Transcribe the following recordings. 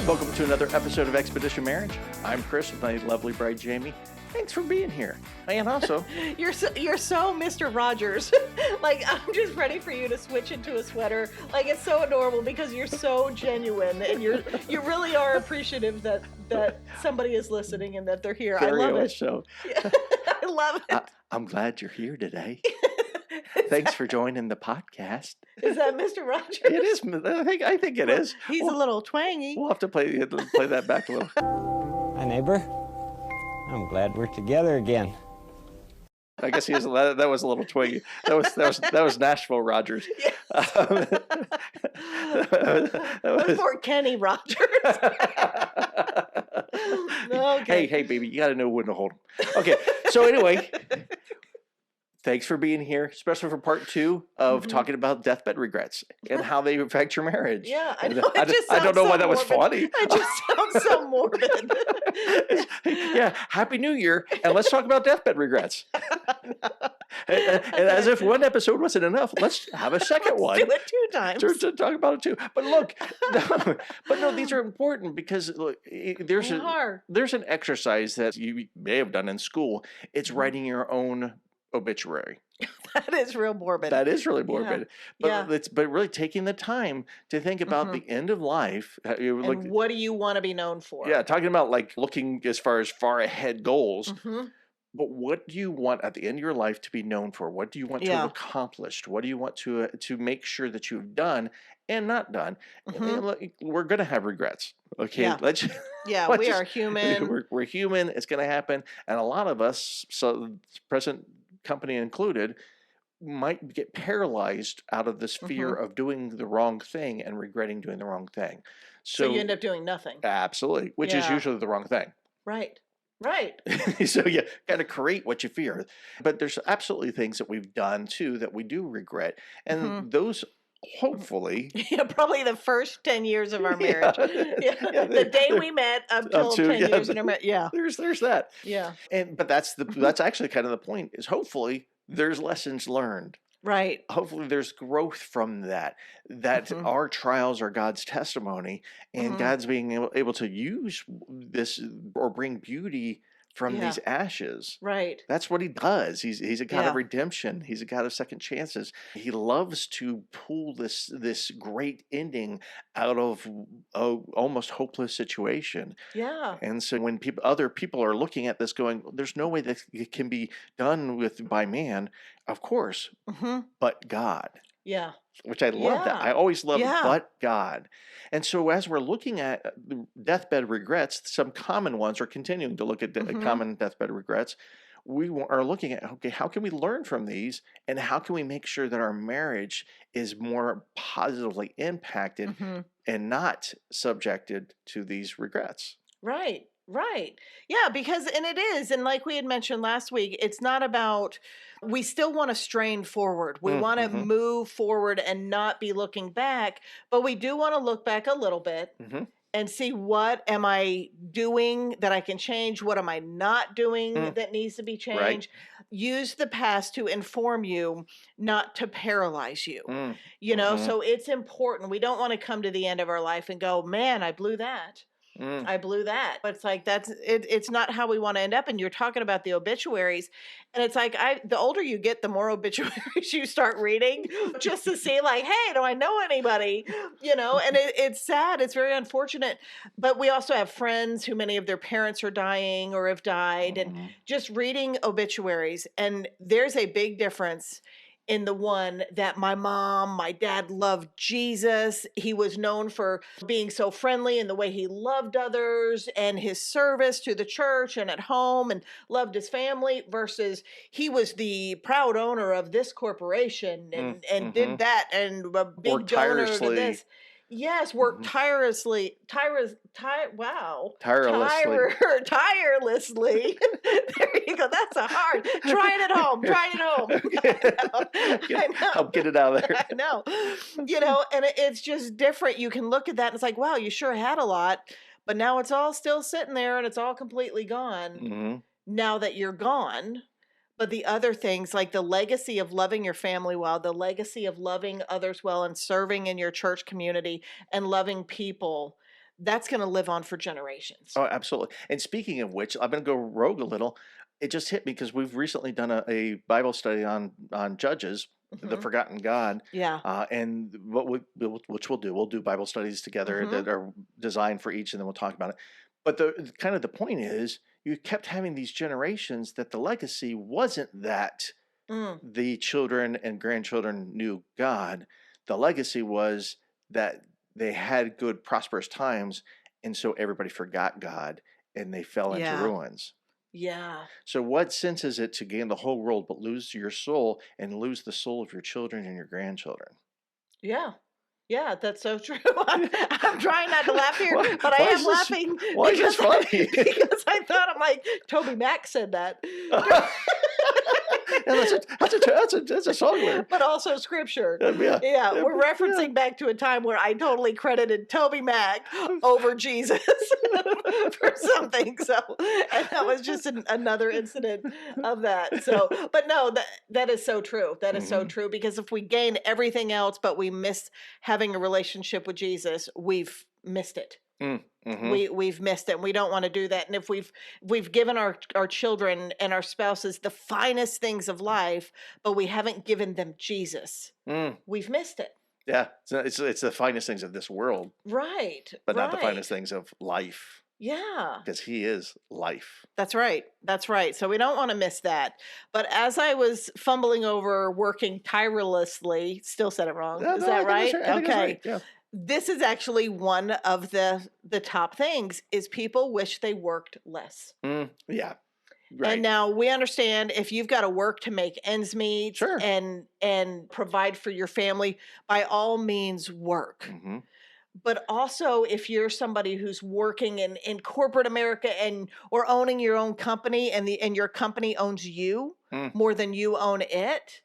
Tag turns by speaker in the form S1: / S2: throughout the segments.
S1: Welcome to another episode of Expedition Marriage. I'm Chris with my lovely bride, Jamie. Thanks for being here. And also...
S2: You're so Mr. Rogers. Like, I'm just ready for you to switch into a sweater. Like, it's so adorable because you're so genuine and you really are appreciative that somebody is listening and that they're here.
S1: Very
S2: I love it.
S1: So.
S2: Yeah. I love it.
S1: I'm glad you're here today. Thanks for joining the podcast.
S2: Is that Mr. Rogers?
S1: It is. I think it is.
S2: He's a little twangy.
S1: We'll have to play that back a little.
S3: Hi, neighbor. I'm glad we're together again.
S1: I guess that was a little twangy. That was Nashville Rogers.
S2: Yes. That was for Kenny Rogers. Okay.
S1: Hey, baby, you got to know when to hold them. Okay, so anyway, thanks for being here, especially for part 2 of talking about deathbed regrets and how they affect your marriage.
S2: Yeah, I know.
S1: I don't know why that was funny.
S2: It just sounds so morbid.
S1: Yeah, Happy New Year, and let's talk about deathbed regrets. And as if one episode wasn't enough, let's have a second one.
S2: Do it 2 times.
S1: To talk about it too. But look, these are important because look, there's an exercise that you may have done in school. It's writing your own obituary.
S2: That is real morbid.
S1: That is really morbid.
S2: Yeah.
S1: But really taking the time to think about the end of life.
S2: And what do you want to be known for?
S1: Yeah, talking about like looking as far ahead goals. But what do you want at the end of your life to be known for? What do you want to have accomplished? What do you want to make sure that you've done and not done? We're going to have regrets. Okay,
S2: yeah. We are human.
S1: We're human. It's going to happen, and a lot of us, so present company included, might get paralyzed out of this fear of doing the wrong thing and regretting doing the wrong thing.
S2: So you end up doing nothing.
S1: Absolutely, which is usually the wrong thing.
S2: Right.
S1: So you got to create what you fear. But there's absolutely things that we've done too that we do regret. And those hopefully...
S2: probably the first 10 years of our marriage. The day we met up till 10 years in our marriage. Yeah.
S1: There's that.
S2: Yeah.
S1: But that's actually kind of the point, is hopefully there's lessons learned.
S2: Right.
S1: Hopefully there's growth from that our trials are God's testimony, and God's being able to use this or bring beauty from these ashes.
S2: Right.
S1: That's what he does. He's a God of redemption. He's a God of second chances. He loves to pull this great ending out of a almost hopeless situation.
S2: Yeah.
S1: And so when other people are looking at this going, there's no way that it can be done by man, of course, but God.
S2: Yeah.
S1: Which I love that. I always love but God. And so as we're looking at deathbed regrets, some common ones, or continuing to look at common deathbed regrets, we are looking at, okay, how can we learn from these, and how can we make sure that our marriage is more positively impacted and not subjected to these regrets?
S2: Right. Yeah, because, and it is, and like we had mentioned last week, it's not about, we still want to strain forward. We want to move forward and not be looking back, but we do want to look back a little bit and see, what am I doing that I can change? What am I not doing that needs to be changed? Right. Use the past to inform you, not to paralyze you. You know, so it's important. We don't want to come to the end of our life and go, man, I blew that. I blew that. But it's like, it's not how we want to end up. And you're talking about the obituaries. And it's like, the older you get, the more obituaries you start reading, just to see like, hey, do I know anybody? You know, and it's sad. It's very unfortunate. But we also have friends who many of their parents are dying or have died. And just reading obituaries. And there's a big difference in the one that my dad loved Jesus. He was known for being so friendly in the way he loved others and his service to the church and at home, and loved his family, versus he was the proud owner of this corporation and did that, and a big donor to this. Yes, worked tirelessly. Tirelessly. There you go. That's a hard. Try it at home. I know.
S1: I'll get it out of there.
S2: I know. You know, and it's just different. You can look at that and it's like, wow, you sure had a lot, but now it's all still sitting there and it's all completely gone now that you're gone. But the other things, like the legacy of loving your family well, the legacy of loving others well and serving in your church community and loving people, that's going to live on for generations.
S1: Oh, absolutely. And speaking of which, I'm going to go rogue a little. It just hit me because we've recently done a Bible study on Judges, the
S2: Hmm.
S1: forgotten God,
S2: Yeah.
S1: and which we'll do Bible studies together
S2: Hmm.
S1: that are designed for each, and then we'll talk about it. But the kind of the point is, you kept having these generations that the legacy wasn't that
S2: Mm.
S1: the children and grandchildren knew God. The legacy was that they had good, prosperous times, and so everybody forgot God and they fell into
S2: Yeah.
S1: ruins.
S2: Yeah.
S1: So, what sense is it to gain the whole world but lose your soul and lose the soul of your children and your grandchildren?
S2: Yeah. Yeah, that's so true. I'm trying not to laugh here,
S1: why,
S2: but I
S1: why
S2: am
S1: is this?
S2: laughing
S1: Why is this
S2: because
S1: funny?
S2: because I thought I'm like Toby Mac said that.
S1: Yeah, that's a song lyric.
S2: But also scripture.
S1: Yeah,
S2: Yeah,
S1: yeah,
S2: we're
S1: yeah.
S2: referencing back to a time where I totally credited Toby Mac over Jesus for something. So, and that was just another incident of that. So, but no, that is so true. That is so
S1: Mhm.
S2: true because if we gain everything else, but we miss having a relationship with Jesus, we've missed it.
S1: Mhm.
S2: We've missed it, and we don't want to do that. And if we've given our children and our spouses the finest things of life, but we haven't given them Jesus,
S1: Mm.
S2: we've missed it.
S1: Yeah, it's the finest things of this world,
S2: Right,
S1: but not the finest
S2: right.
S1: things of life,
S2: Yeah,
S1: because He is life.
S2: that's right. That's right. So we don't want to miss that. But as I was fumbling over working tirelessly, still said it wrong.
S1: Yeah,
S2: Is
S1: no, I
S2: that
S1: think that's
S2: right?
S1: right. I think that's right.
S2: Okay.
S1: Yeah,
S2: This is actually one of the top things is people wish they worked less.
S1: yeah,
S2: And
S1: right.
S2: now we understand if you've got to work to make ends meet
S1: Sure.
S2: and provide for your family, by all means work.
S1: Hmm.
S2: But also if you're somebody who's working in corporate America and or owning your own company and your company owns you
S1: Mm,
S2: more than you own it,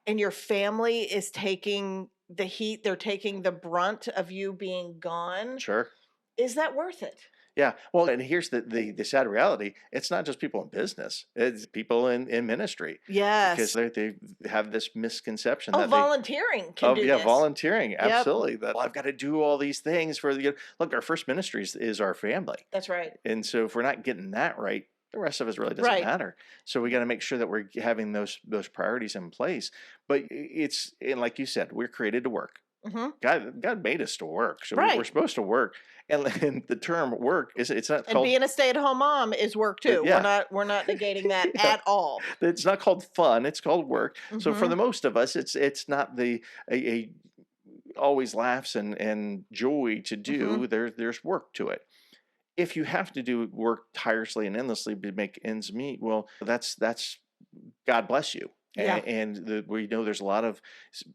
S2: and your family is taking the heat, they're taking the brunt of you being gone,
S1: sure.
S2: is that worth it?
S1: Yeah. Well, and here's the sad reality. It's not just people in business. It's people in ministry because
S2: Yes.
S1: they have this misconception
S2: Oh,
S1: that they
S2: volunteering can
S1: of
S2: do
S1: yeah,
S2: this.
S1: volunteering.
S2: Yep.
S1: Absolutely. That well, I've got to do all these things for the look, our first ministry is our family.
S2: That's right.
S1: And so if we're not getting that right, the rest of us really doesn't
S2: Right.
S1: matter. So we got to make sure that we're having those priorities in place. But it's and like you said, we're created to work.
S2: Hmm.
S1: God made us to work, so we're
S2: Right.
S1: supposed to work. And the term work is it's not
S2: And
S1: called
S2: being a stay-at-home mom is work too.
S1: yeah
S2: We're not negating that
S1: yeah.
S2: at all.
S1: It's not called fun. It's called work. So for
S2: Hmm.
S1: the most of us, it's not a always laughs and joy to
S2: Hmm.
S1: do. There's work to it. If you have to do work tirelessly and endlessly to make ends meet, well, that's God bless you.
S2: Yeah.
S1: We know there's a lot of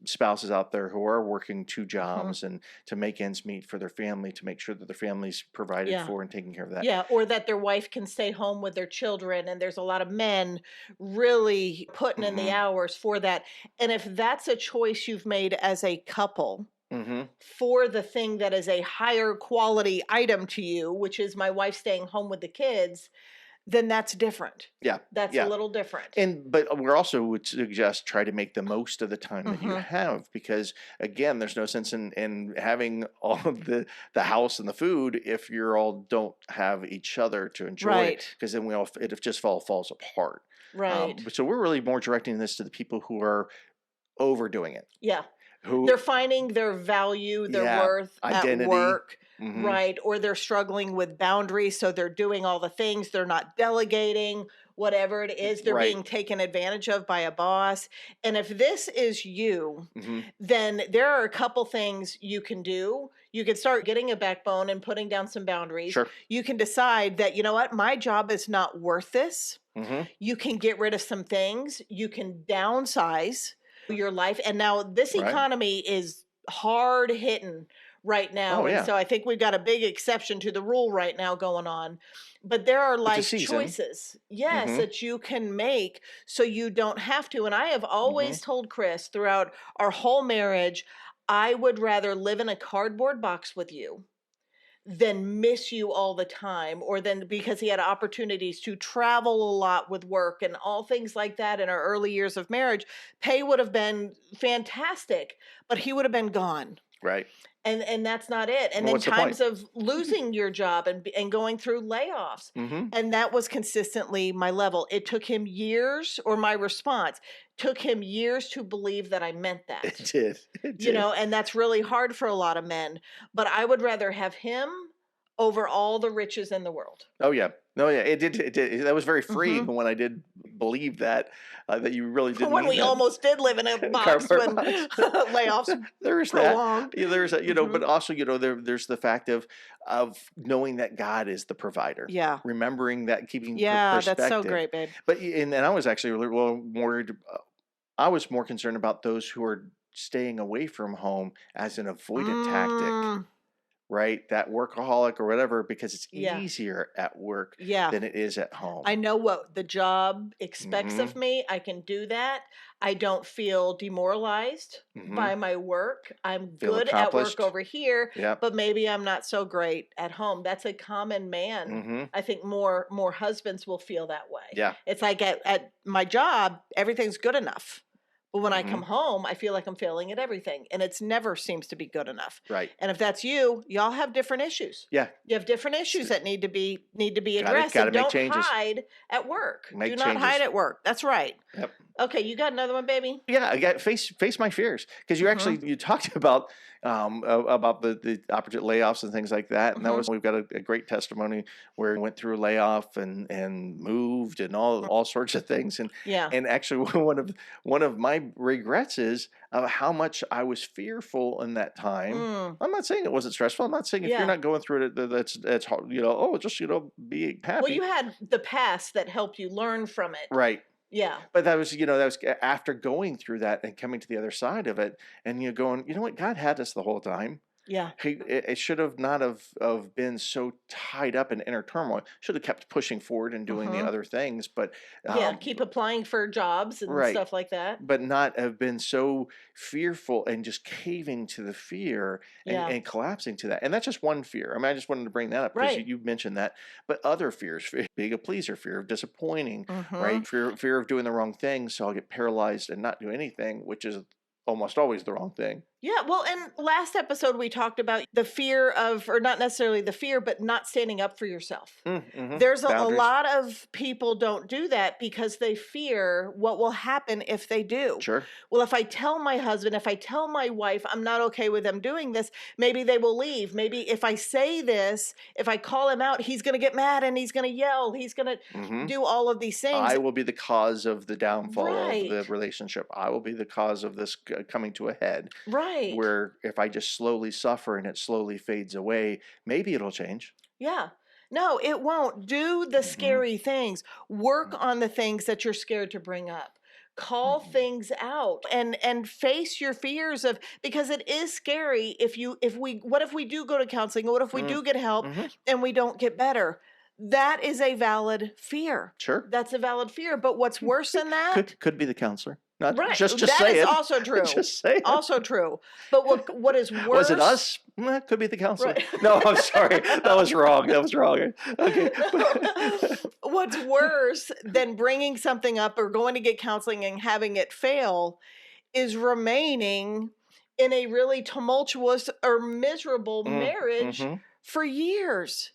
S1: spouses out there who are working two
S2: Hmm.
S1: jobs and to make ends meet for their family, to make sure that their family's provided
S2: Yeah.
S1: for and taken care of that.
S2: Yeah, or that their wife can stay home with their children, and there's a lot of men really putting in the
S1: Hmm.
S2: hours for that. And if that's a choice you've made as a couple
S1: Hmm.
S2: for the thing that is a higher quality item to you, which is my wife staying home with the kids, then that's different.
S1: Yeah.
S2: That's a
S1: Yeah.
S2: little different.
S1: But we're also would suggest try to make the most of the time that you
S2: Hmm.
S1: have because again, there's no sense in having all of the house and the food if you're all don't have each other to enjoy it
S2: Right.
S1: because then it just falls apart.
S2: Right.
S1: So we're really more directing this to the people who are overdoing it.
S2: Yeah.
S1: Who
S2: They're finding their value, their
S1: yeah,
S2: worth at
S1: identity.
S2: work,
S1: Hmm.
S2: right? Or they're struggling with boundaries. So they're doing all the things, they're not delegating, whatever it is, they're
S1: Right.
S2: being taken advantage of by a boss. And if this is you,
S1: Hmm.
S2: then there are a couple things you can do. You can start getting a backbone and putting down some boundaries.
S1: Sure.
S2: You can decide that, you know what, my job is not worth this.
S1: Hmm.
S2: You can get rid of some things. You can downsize your life. And now this
S1: Right.
S2: economy is hard hitting right now.
S1: Oh
S2: And
S1: yeah.
S2: so I think we've got a big exception to the rule right now going on. But there are
S1: It's a
S2: life
S1: season.
S2: choices, yes,
S1: Hmm.
S2: that you can make so you don't have to. And I have
S1: Hmm.
S2: always told Chris throughout our whole marriage, I would rather live in a cardboard box with you than miss you all the time, or then because he had opportunities to travel a lot with work and all things like that in our early years of marriage, pay would have been fantastic, but he would have been gone.
S1: Right.
S2: And that's not it. And
S1: Well,
S2: then
S1: what's the point?
S2: times of losing your job and going through layoffs.
S1: Mm-hmm.
S2: And that was consistently my level. It took him years, or my response took him years to believe that I meant that.
S1: It did. It
S2: You
S1: did.
S2: know, and that's really hard for a lot of men. But I would rather have him over all the riches in the world.
S1: Oh yeah. No, yeah. It did. It did. That was very freeing
S2: Mm-hmm.
S1: when I did believe that that you really did
S2: When
S1: mean
S2: we
S1: that.
S2: almost did live in a box
S1: Cardboard
S2: when
S1: box.
S2: layoffs
S1: There's that.
S2: prolonged.
S1: Yeah, there's that.
S2: Mm-hmm.
S1: But also, there's the fact of knowing that God is the provider.
S2: Yeah.
S1: Remembering that, keeping
S2: Yeah,
S1: perspective.
S2: that's so great, babe.
S1: But and I was actually really worried. I was more concerned about those who are staying away from home as an avoidant tactic. Right? That workaholic or whatever, because it's
S2: Yeah.
S1: easier at work
S2: Yeah.
S1: than it is at home.
S2: I know what the job expects of me. I can do that. I don't feel demoralized by my work. I'm
S1: Feel
S2: good at work
S1: accomplished.
S2: over here,
S1: Yep.
S2: but maybe I'm not so great at home. That's a common man.
S1: Mm-hmm.
S2: I think more husbands will feel that way.
S1: Yeah.
S2: It's like at my job, everything's good enough. But when I
S1: Mm-hmm.
S2: come home, I feel like I'm failing at everything, and it's never seems to be good enough.
S1: Right.
S2: And if that's you, y'all have different issues.
S1: Yeah.
S2: You have different issues that need to be
S1: Gotta
S2: addressed.
S1: make
S2: And don't
S1: changes.
S2: hide at work.
S1: Make
S2: Do not hide
S1: changes.
S2: at work. That's right.
S1: Yep.
S2: Okay, you got another one, baby?
S1: Yeah, I got face my fears, because you actually you talked about the opposite layoffs and things like that, and that was we've got a great testimony where we went through a layoff and moved and all sorts of things, and
S2: Yeah.
S1: and actually one of my regrets is how much I was fearful in that time. I'm not saying it wasn't stressful. I'm not saying if
S2: Yeah.
S1: you're not going through it, that's hard. Just be happy.
S2: Well, you had the past that helped you learn from it.
S1: Right.
S2: Yeah.
S1: But that was after going through that and coming to the other side of it, and you're going, you know what, God had us the whole time.
S2: Yeah.
S1: It should have not have been so tied up in inner turmoil. Should have kept pushing forward and doing the other things, but
S2: Yeah. Keep applying for jobs and
S1: right.
S2: stuff like that.
S1: But not have been so fearful and just caving to the fear and collapsing to that. And that's just one fear. I mean, I just wanted to bring that up because
S2: Right.
S1: you mentioned that. But other fears, being a pleaser, fear of disappointing, right? Fear of doing the wrong thing, so I'll get paralyzed and not do anything, which is almost always the wrong thing.
S2: Yeah, well, and last episode we talked about the fear of, or not necessarily the fear, but not standing up for yourself. There's a
S1: Boundaries.
S2: lot of people don't do that because they fear what will happen if they do.
S1: Sure.
S2: Well, if I tell my husband, if I tell my wife, I'm not okay with them doing this, maybe they will leave. Maybe if I say this, if I call him out, he's going to get mad and he's going to yell. He's going to do all of these things.
S1: I will be the cause of the downfall
S2: Right.
S1: of the relationship. I will be the cause of this coming to a head.
S2: Right.
S1: Where if I just slowly suffer and it slowly fades away, maybe it'll change.
S2: Yeah. No, it won't. Do the scary things. Work on the things that you're scared to bring up. Call things out and face your fears of, because it is scary what if we do go to counseling, or what if we do get help and we don't get better? That is a valid fear.
S1: Sure.
S2: That's a valid fear. But what's worse than that?
S1: Could be the counselor. Not
S2: Right.
S1: just
S2: That
S1: say
S2: is
S1: it.
S2: also true.
S1: Just say it.
S2: Also true. But what is worse?
S1: Was it us? Could be the counselor.
S2: Right.
S1: No, I'm sorry. That was wrong. That was wrong. Okay.
S2: What's worse than bringing something up or going to get counseling and having it fail is remaining in a really tumultuous or miserable marriage for years.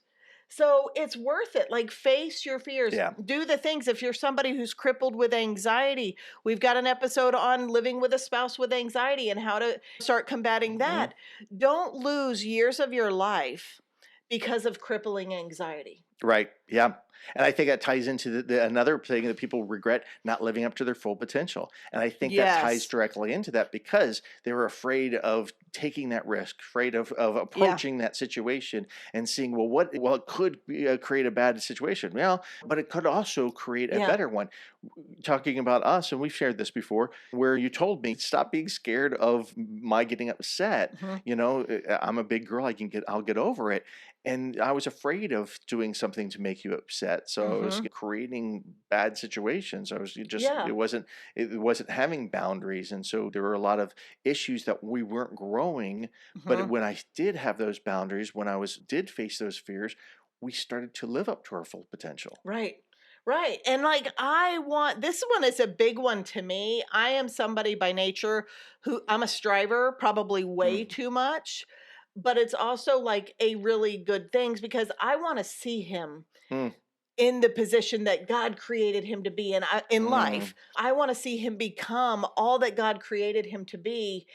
S2: So it's worth it. Like, face your fears.
S1: Yeah.
S2: Do the things. If you're somebody who's crippled with anxiety, we've got an episode on living with a spouse with anxiety and how to start combating that. Don't lose years of your life because of crippling anxiety.
S1: Right. Yeah. And I think that ties into another thing that people regret, not living up to their full potential. And I think that ties
S2: Yes.
S1: directly into that because they were afraid of taking that risk, afraid of approaching that situation and seeing, it could create a bad situation. Well, but it could also create a better one. Talking about us, and we've shared this before, where you told me, stop being scared of my getting upset. I'm a big girl. I'll get over it. And I was afraid of doing something to make you upset. So I was creating bad situations. I was just, it wasn't having boundaries. And so there were a lot of issues that we weren't growing. But when I did have those boundaries, when did face those fears, we started to live up to our full potential.
S2: Right. Right. And like, this one is a big one to me. I am somebody by nature who I'm a striver, probably way
S1: Mm,
S2: too much, but it's also like a really good thing because I want to see him
S1: mm,
S2: in the position that God created him to be in
S1: mm.
S2: life. I want to see him become all that God created him to be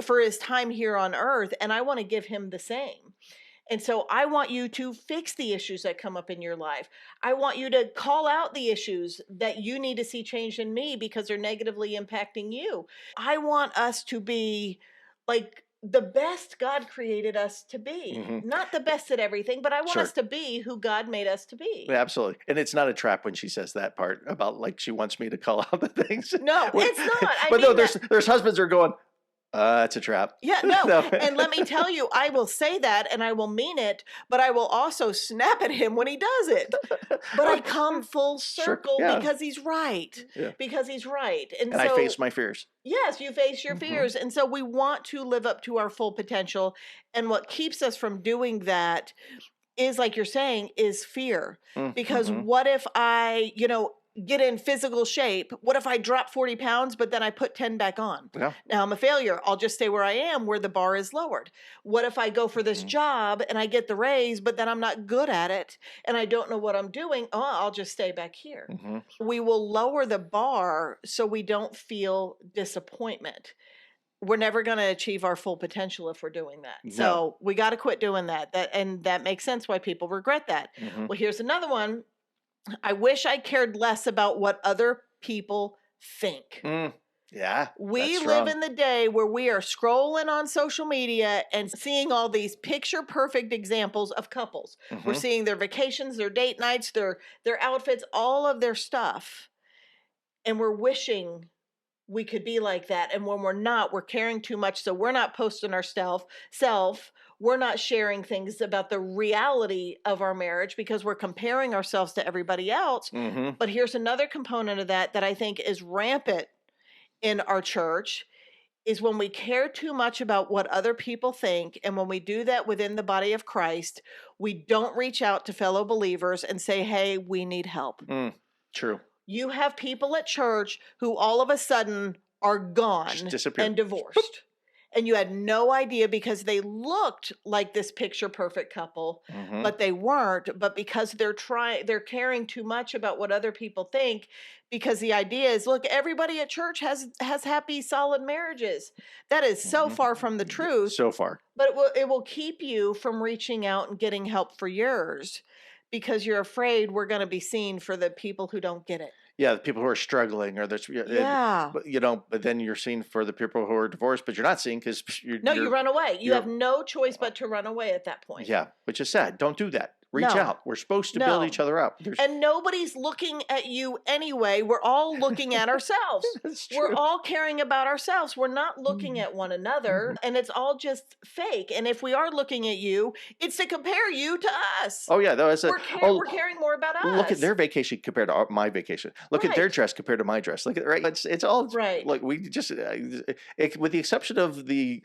S2: for his time here on earth. And I want to give him the same. And so I want you to fix the issues that come up in your life. I want you to call out the issues that you need to see changed in me because they're negatively impacting you. I want us to be like the best God created us to be.
S1: Hmm.
S2: Not the best at everything, but I want us
S1: Sure.
S2: to be who God made us to be.
S1: Yeah, absolutely. And it's not a trap when she says that part about like she wants me to call out the things.
S2: No,
S1: When-
S2: it's not. I
S1: but no,
S2: mean that.
S1: there's husbands who are going, it's a trap.
S2: Yeah, no.
S1: No.
S2: And let me tell you, I will say that and I will mean it, but I will also snap at him when he does it. But I come full
S1: Sure.
S2: circle
S1: Yeah.
S2: because he's right.
S1: Yeah.
S2: Because he's right. And
S1: And I
S2: so,
S1: face my fears.
S2: yes, you face your
S1: Hmm.
S2: fears. And so we want to live up to our full potential. And what keeps us from doing that is, like you're saying, is fear. Because
S1: Mm-hmm.
S2: what if I, get in physical shape? What if I drop 40 pounds, but then I put 10 back on?
S1: Yeah.
S2: Now I'm a failure. I'll just stay where I am, where the bar is lowered. What if I go for this
S1: Mhm.
S2: job and I get the raise, but then I'm not good at it and I don't know what I'm doing? Oh, I'll just stay back here.
S1: Hmm.
S2: We will lower the bar so we don't feel disappointment. We're never going to achieve our full potential if we're doing that.
S1: No.
S2: So we got to quit doing that. And that makes sense why people regret that.
S1: Hmm.
S2: Well, here's another one. I wish I cared less about what other people think.
S1: Yeah.
S2: We
S1: That's
S2: live
S1: strong.
S2: in the day where we are scrolling on social media and seeing all these picture perfect examples of couples. We're
S1: Hmm.
S2: seeing their vacations, their date nights, their outfits, all of their stuff. And we're wishing we could be like that. And when we're not, we're caring too much. So we're not posting our self. We're not sharing things about the reality of our marriage because we're comparing ourselves to everybody else.
S1: Hmm.
S2: But here's another component of that I think is rampant in our church is when we care too much about what other people think. And when we do that within the body of Christ, we don't reach out to fellow believers and say, hey, we need help.
S1: True.
S2: You have people at church who all of a sudden are
S1: Just
S2: gone
S1: disappear.
S2: and divorced. And you had no idea because they looked like this picture perfect couple,
S1: Hmm.
S2: but they weren't. But because they're caring too much about what other people think, because the idea is, look, everybody at church has happy, solid marriages. That is so
S1: Hmm.
S2: far from the truth.
S1: So far.
S2: But it will keep you from reaching out and getting help for yours because you're afraid we're going to be seen for the people who don't get it.
S1: Yeah, the people who are struggling, or there's,
S2: Yeah.
S1: but then you're seen for the people who are divorced, but you're not seen because
S2: No, you run away. You
S1: you're-
S2: have no choice but to run away at that point.
S1: yeah, which is sad. Don't do that. Reach
S2: No.
S1: out. We're supposed to build
S2: No.
S1: each other up.
S2: And nobody's looking at you anyway. We're all looking at ourselves.
S1: That's true.
S2: We're all caring about ourselves. We're not looking at one another. And it's all just fake. And if we are looking at you, it's to compare you to us.
S1: Oh yeah, that was
S2: We're caring more about us.
S1: Look at their vacation compared to my vacation. Look at their dress compared to my dress. Look at right. It's all
S2: right.
S1: Like we just, with the exception of the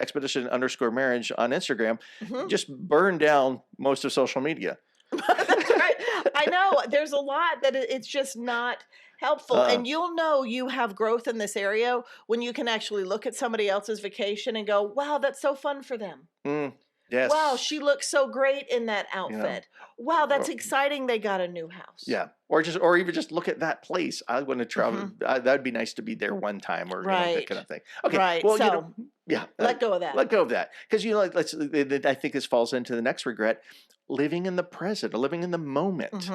S1: expedition_marriage on Instagram, just burn down most of social media.
S2: That's right. I know there's a lot that it's just not helpful. And you'll know you have growth in this area when you can actually look at somebody else's vacation and go, wow, that's so fun for them.
S1: Yes.
S2: Wow, she looks so great in that outfit. Wow, that's exciting. They got a new house.
S1: Yeah. Or even just look at that place. I want to travel. That'd be nice to be there one time, or that kind of thing. Okay.
S2: Right.
S1: Well,
S2: So,
S1: yeah.
S2: let go of that.
S1: Let go of that, because I think this falls into the next regret: living in the present, living in the moment.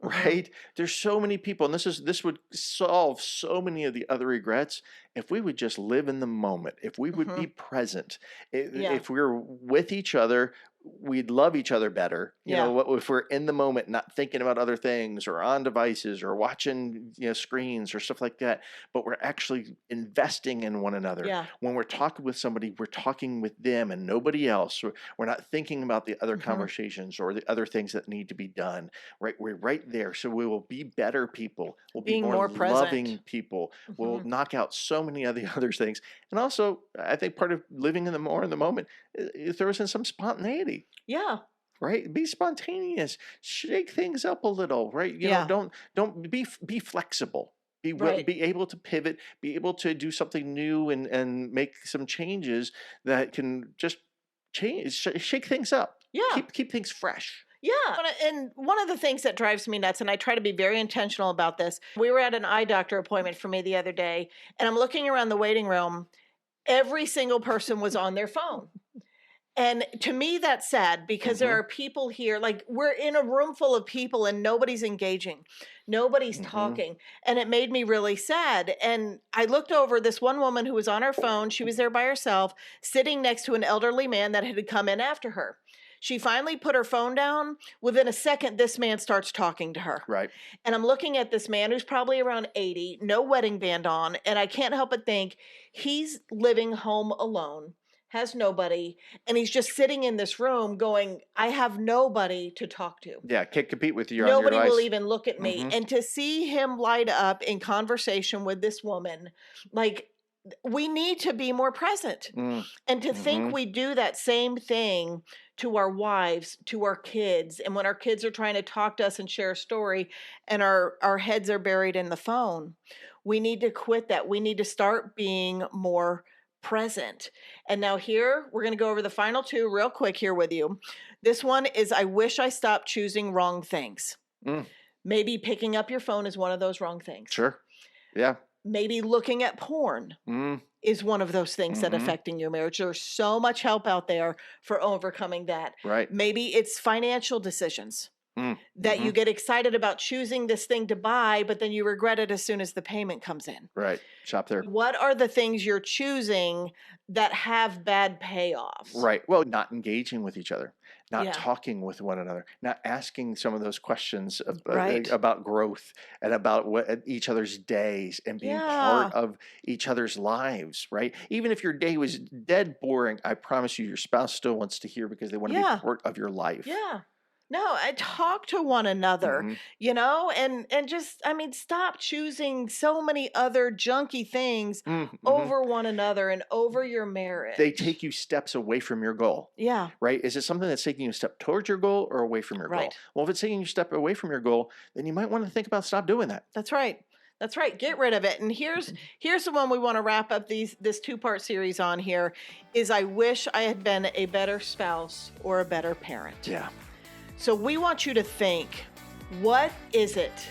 S1: Right? There's so many people, and this would solve so many of the other regrets if we would just live in the moment, if we would be present, if we were with each other, we'd love each other better. You know, if we're in the moment, not thinking about other things or on devices or watching screens or stuff like that, but we're actually investing in one another.
S2: Yeah.
S1: When we're talking with somebody, we're talking with them and nobody else. We're not thinking about the other conversations or the other things that need to be done. Right? We're right there, so we will be better people. We'll be more
S2: present.
S1: loving people. We'll knock out so many of the other things, and also I think part of living in the moment, it throws in some spontaneity.
S2: Yeah.
S1: right? Be spontaneous, shake things up a little, right? Don't be flexible.
S2: Right.
S1: Be able to pivot, be able to do something new and make some changes that can just shake things up.
S2: Yeah.
S1: Keep things fresh.
S2: Yeah. And one of the things that drives me nuts, and I try to be very intentional about this, we were at an eye doctor appointment for me the other day, and I'm looking around the waiting room. Every single person was on their phone. And to me, that's sad because there are people here, like we're in a room full of people and nobody's engaging. Nobody's talking. And it made me really sad. And I looked over this one woman who was on her phone. She was there by herself, sitting next to an elderly man that had come in after her. She finally put her phone down. Within a second, this man starts talking to her.
S1: Right.
S2: And I'm looking at this man who's probably around 80, no wedding band on. And I can't help but think he's living home alone, has nobody, and he's just sitting in this room going, I have nobody to talk to.
S1: Yeah, can't compete with you.
S2: Nobody
S1: on your
S2: will even look at me. And to see him light up in conversation with this woman, like, we need to be more present. And to think we do that same thing to our wives, to our kids, and when our kids are trying to talk to us and share a story and our heads are buried in the phone, we need to quit that. We need to start being more present. And now here, we're going to go over the final two real quick here with you. This one is, I wish I stopped choosing wrong things. Maybe picking up your phone is one of those wrong things.
S1: Sure. Yeah.
S2: Maybe looking at porn is one of those things that affecting your marriage. There's so much help out there for overcoming that.
S1: Right.
S2: Maybe it's financial decisions that you get excited about choosing this thing to buy, but then you regret it as soon as the payment comes in.
S1: Right. Shop there.
S2: What are the things you're choosing that have bad payoffs?
S1: Right. Well, not engaging with each other, not talking with one another, not asking some of those questions about growth and about each other's days and being part of each other's lives, right? Even if your day was dead boring, I promise you your spouse still wants to hear because they want to be part of your life.
S2: Yeah. No, I talk to one another, and just, I mean, stop choosing so many other junky things over one another and over your marriage.
S1: They take you steps away from your goal.
S2: Yeah.
S1: Right? Is it something that's taking you a step towards your goal or away from your goal? Well, if it's taking you a step away from your goal, then you might want to think about stop doing that.
S2: That's right. That's right. Get rid of it. And here's the one we want to wrap up this two-part series on here is I wish I had been a better spouse or a better parent.
S1: Yeah.
S2: So we want you to think, what is it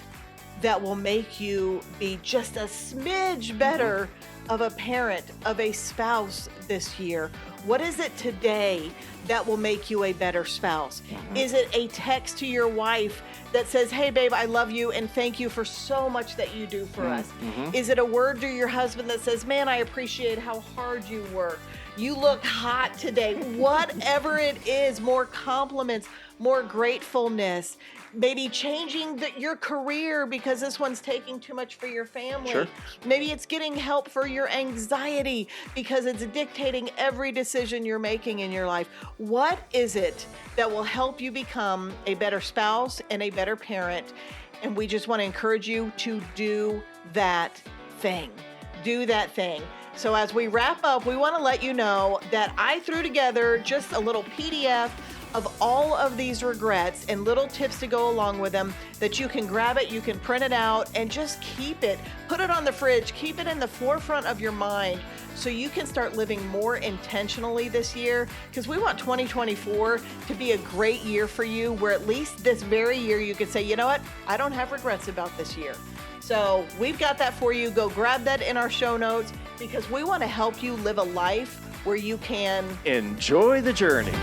S2: that will make you be just a smidge better of a parent, of a spouse this year? What is it today that will make you a better spouse? Is it a text to your wife that says, hey, babe, I love you and thank you for so much that you do for us? Is it a word to your husband that says, man, I appreciate how hard you work. You look hot today. Whatever it is, more compliments, more gratefulness, maybe changing your career because this one's taking too much for your family.
S1: Sure.
S2: Maybe it's getting help for your anxiety because it's dictating every decision you're making in your life. What is it that will help you become a better spouse and a better parent? And we just want to encourage you to do that thing. Do that thing. So as we wrap up, we want to let you know that I threw together just a little PDF of all of these regrets and little tips to go along with them that you can grab it, you can print it out, and just keep it. Put it on the fridge. Keep it in the forefront of your mind so you can start living more intentionally this year, because we want 2024 to be a great year for you, where at least this very year you could say, you know what, I don't have regrets about this year. So we've got that for you. Go grab that in our show notes because we want to help you live a life where you can
S1: enjoy the journey.